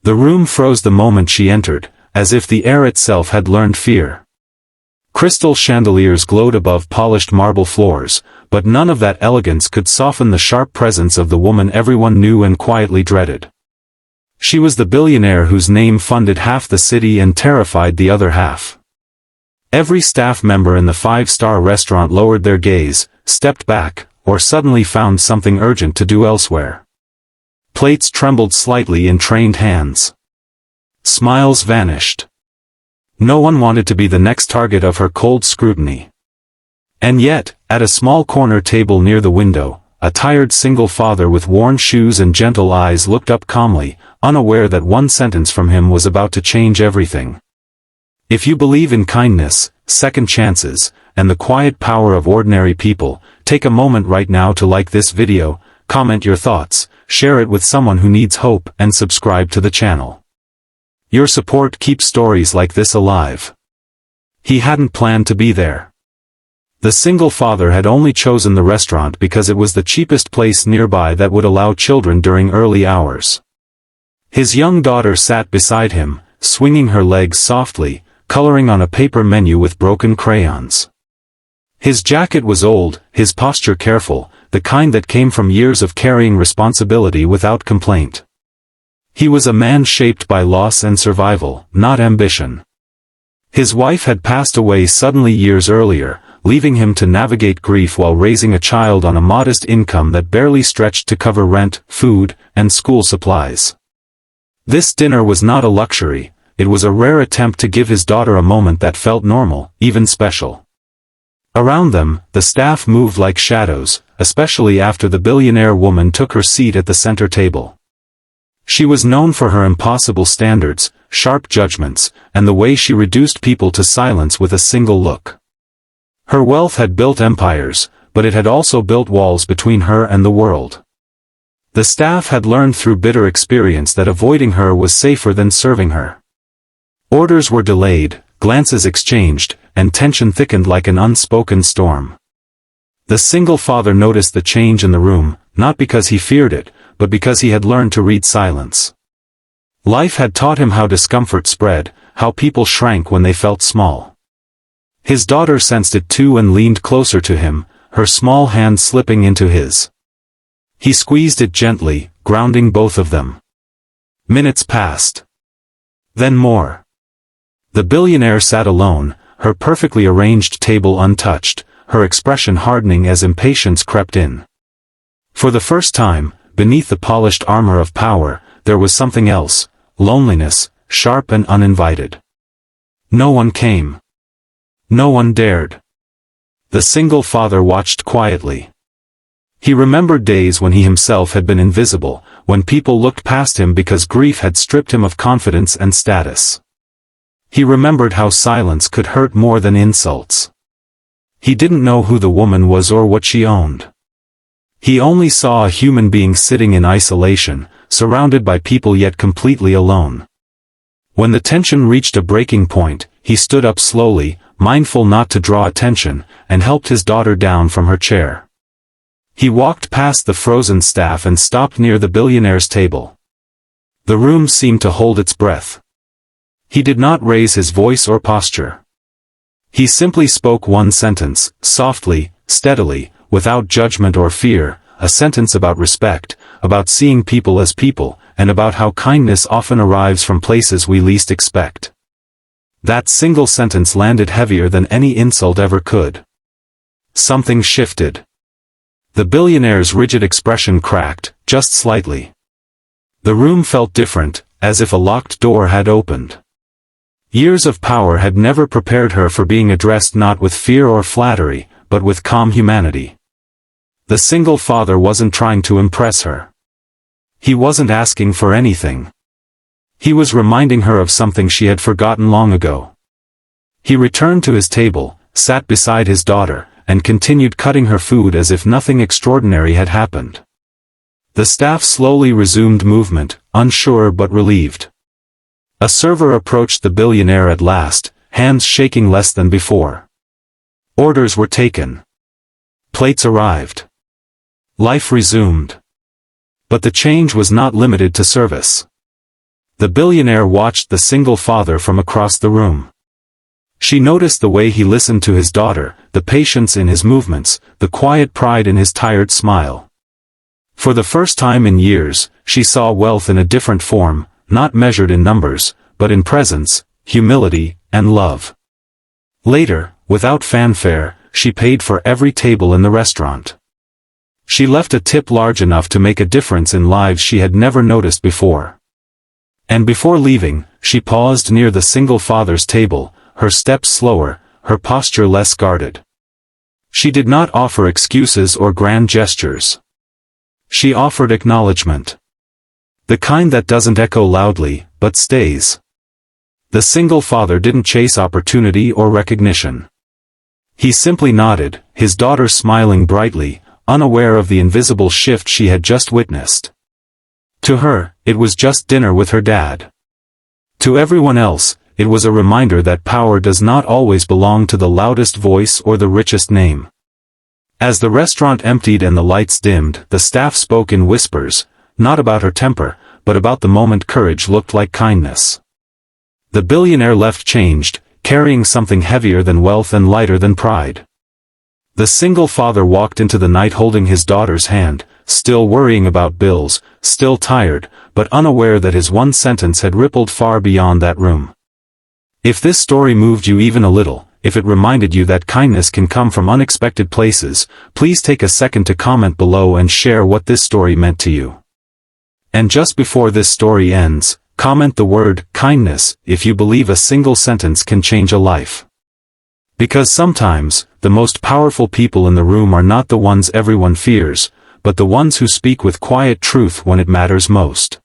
The room froze the moment she entered, as if the air itself had learned fear. Crystal chandeliers glowed above polished marble floors, but none of that elegance could soften the sharp presence of the woman everyone knew and quietly dreaded. She was the billionaire whose name funded half the city and terrified the other half. Every staff member in the five-star restaurant lowered their gaze, stepped back, or suddenly found something urgent to do elsewhere. Plates trembled slightly in trained hands. Smiles vanished. No one wanted to be the next target of her cold scrutiny. And yet, at a small corner table near the window, a tired single father with worn shoes and gentle eyes looked up calmly, unaware that one sentence from him was about to change everything. If you believe in kindness, second chances, and the quiet power of ordinary people, take a moment right now to like this video, comment your thoughts, share it with someone who needs hope, and subscribe to the channel. Your support keeps stories like this alive. He hadn't planned to be there. The single father had only chosen the restaurant because it was the cheapest place nearby that would allow children during early hours. His young daughter sat beside him, swinging her legs softly, coloring on a paper menu with broken crayons. His jacket was old, his posture careful, the kind that came from years of carrying responsibility without complaint. He was a man shaped by loss and survival, not ambition. His wife had passed away suddenly years earlier, leaving him to navigate grief while raising a child on a modest income that barely stretched to cover rent, food, and school supplies. This dinner was not a luxury, it was a rare attempt to give his daughter a moment that felt normal, even special. Around them, the staff moved like shadows, especially after the billionaire woman took her seat at the center table. She was known for her impossible standards, sharp judgments, and the way she reduced people to silence with a single look. Her wealth had built empires, but it had also built walls between her and the world. The staff had learned through bitter experience that avoiding her was safer than serving her. Orders were delayed, glances exchanged, and tension thickened like an unspoken storm. The single father noticed the change in the room, not because he feared it, but because he had learned to read silence. Life had taught him how discomfort spread, how people shrank when they felt small. His daughter sensed it too and leaned closer to him, her small hand slipping into his. He squeezed it gently, grounding both of them. Minutes passed. Then more. The billionaire sat alone, her perfectly arranged table untouched, her expression hardening as impatience crept in. For the first time, beneath the polished armor of power, there was something else, loneliness, sharp and uninvited. No one came. No one dared. The single father watched quietly. He remembered days when he himself had been invisible, when people looked past him because grief had stripped him of confidence and status. He remembered how silence could hurt more than insults. He didn't know who the woman was or what she owned. He only saw a human being sitting in isolation, surrounded by people yet completely alone. When the tension reached a breaking point, he stood up slowly, mindful not to draw attention, and helped his daughter down from her chair. He walked past the frozen staff and stopped near the billionaire's table. The room seemed to hold its breath. He did not raise his voice or posture. He simply spoke one sentence, softly, steadily, without judgment or fear, a sentence about respect, about seeing people as people, and about how kindness often arrives from places we least expect. That single sentence landed heavier than any insult ever could. Something shifted. The billionaire's rigid expression cracked, just slightly. The room felt different, as if a locked door had opened. Years of power had never prepared her for being addressed not with fear or flattery, but with calm humanity. The single father wasn't trying to impress her. He wasn't asking for anything. He was reminding her of something she had forgotten long ago. He returned to his table, sat beside his daughter, and continued cutting her food as if nothing extraordinary had happened. The staff slowly resumed movement, unsure but relieved. A server approached the billionaire at last, hands shaking less than before. Orders were taken. Plates arrived. Life resumed. But the change was not limited to service. The billionaire watched the single father from across the room. She noticed the way he listened to his daughter, the patience in his movements, the quiet pride in his tired smile. For the first time in years, she saw wealth in a different form, not measured in numbers, but in presence, humility, and love. Later, without fanfare, she paid for every table in the restaurant. She left a tip large enough to make a difference in lives she had never noticed before. And before leaving, she paused near the single father's table, her steps slower, her posture less guarded. She did not offer excuses or grand gestures. She offered acknowledgement. The kind that doesn't echo loudly, but stays. The single father didn't chase opportunity or recognition. He simply nodded, his daughter smiling brightly, unaware of the invisible shift she had just witnessed. To her, it was just dinner with her dad. To everyone else, it was a reminder that power does not always belong to the loudest voice or the richest name. As the restaurant emptied and the lights dimmed, the staff spoke in whispers, not about her temper, but about the moment courage looked like kindness. The billionaire left changed, carrying something heavier than wealth and lighter than pride. The single father walked into the night holding his daughter's hand, still worrying about bills, still tired, but unaware that his one sentence had rippled far beyond that room. If this story moved you even a little, if it reminded you that kindness can come from unexpected places, please take a second to comment below and share what this story meant to you. And just before this story ends, comment the word kindness if you believe a single sentence can change a life. Because sometimes, the most powerful people in the room are not the ones everyone fears, but the ones who speak with quiet truth when it matters most.